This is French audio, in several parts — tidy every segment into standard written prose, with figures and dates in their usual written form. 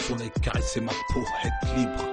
soleil caresser ma peau, être libre,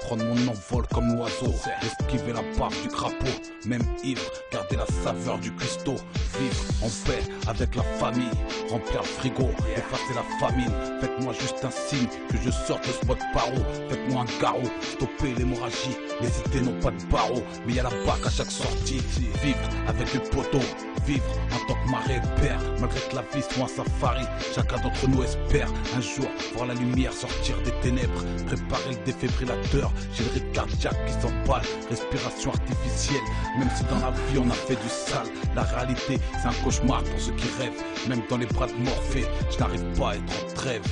prendre mon envol comme l'oiseau, esquiver la baffe du crapaud, même ivre, garder la saveur du cuistot, vivre en paix avec la famille, remplir le frigo, effacer la famine. Faites-moi juste un signe que je sorte de ce mode paro, faites-moi un garrot, stopper l'hémorragie, les cités n'ont pas de barreaux, mais y a la bac à chaque sortie. Vivre avec les poteaux, vivre en tant que marée père, malgré que la vie soit un safari. Chacun d'entre nous espère un jour voir la lumière sortir des ténèbres, préparer le défibrillateur, j'ai le rythme cardiaque qui s'emballe, respiration artificielle, même si dans la vie on a fait du sale. La réalité c'est un cauchemar pour ceux qui rêvent, même dans les bras de Morphée, je n'arrive pas à être en trêve.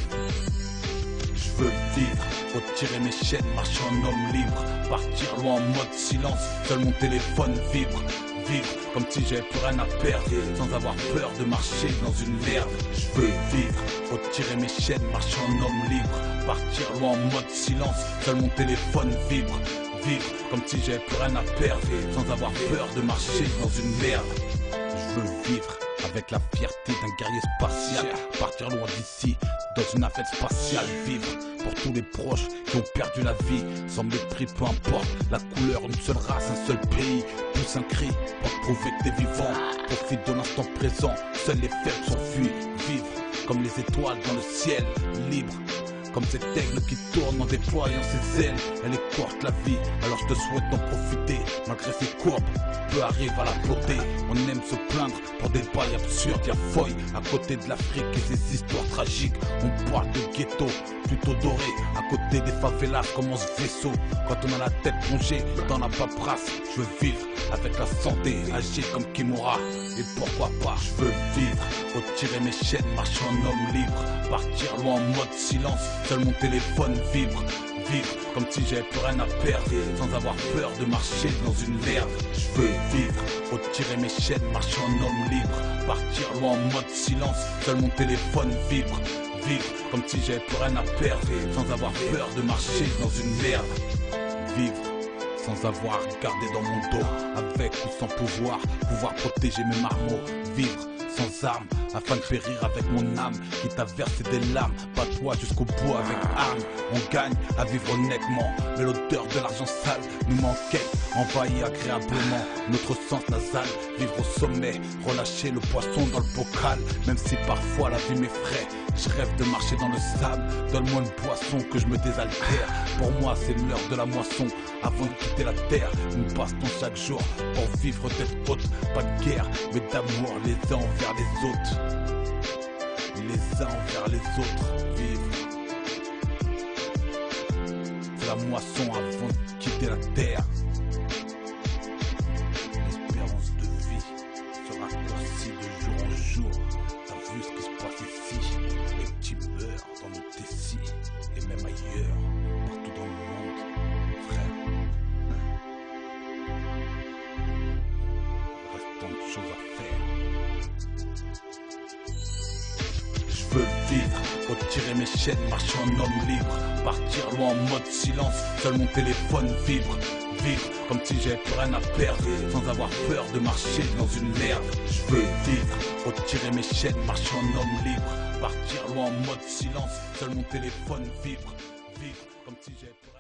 Je veux vivre, retirer mes chaînes, marcher en homme libre, partir loin en mode silence, seul mon téléphone vibre. Vivre comme si j'avais plus rien à perdre, sans avoir peur de marcher dans une merde. Je veux vivre, retirer mes chaînes, marcher en homme libre, partir loin en mode silence, seul mon téléphone vibre. Vivre comme si j'avais plus rien à perdre, sans avoir peur de marcher dans une merde. Je veux vivre avec la fierté d'un guerrier spatial, partir loin d'ici, dans une navette spatiale. Vivre pour tous les proches qui ont perdu la vie, sans mépris, peu importe la couleur, une seule race, un seul pays. Pousse un cri pour te prouver que t'es vivant, profite de l'instant présent, seuls les faibles s'enfuient. Vivre comme les étoiles dans le ciel, libre comme cet aigle qui tourne en déployant ses ailes. Elle est courte la vie, alors je te souhaite d'en profiter. Malgré ses courbes, peu arrive à la beauté. On aime se plaindre pour des bails absurdes. Y'a Foy à côté de l'Afrique et ses histoires tragiques. On parle de ghetto, plutôt doré, à côté des favelas comme on se vaisseau. Quand on a la tête plongée dans la paperasse, je veux vivre avec la santé, agir comme Kimura. Et pourquoi pas, je veux vivre, retirer mes chaînes, marcher en homme libre, partir loin en mode silence, seul mon téléphone vibre. Vivre comme si j'avais plus rien à perdre, sans avoir peur de marcher dans une merde. Je veux vivre, retirer mes chaînes, marcher en homme libre, partir loin en mode silence, seul mon téléphone vibre. Vivre comme si j'avais plus rien à perdre, sans avoir peur de marcher dans une merde. Vivre sans avoir regardé dans mon dos, avec ou sans pouvoir protéger mes marmots. Vivre sans armes, afin de périr avec mon âme, qui t'a versé des larmes, pas toi jusqu'au bout avec armes. On gagne à vivre honnêtement, mais l'odeur de l'argent sale nous manquait, envahit agréablement notre sens nasal. Vivre au sommet, relâcher le poisson dans le bocal, même si parfois la vie m'effraie. Je rêve de marcher dans le sable, donne-moi une boisson que je me désaltère. Pour moi c'est l'heure de la moisson, avant de quitter la terre, une baston chaque jour pour vivre tête haute. Pas de guerre, mais d'amour les uns envers les autres. Les uns envers les autres, vivre. C'est la moisson avant de quitter la terre. L'espérance de vie se raccourcit de jour en jour. T'as vu ce qui se passe ici? Les petits meurent dans nos tessis, et même ailleurs, partout dans le monde, frère. Il reste tant de choses à faire. Je veux vivre, retirer mes chaînes, marcher en homme libre, partir loin en mode silence, seul mon téléphone vibre. Vivre comme si j'avais plus rien à perdre, sans avoir peur de marcher dans une merde. Je veux vivre, retirer mes chaînes, marcher en homme libre, partir loin en mode silence, seul mon téléphone vibre. Vivre comme si j'avais plus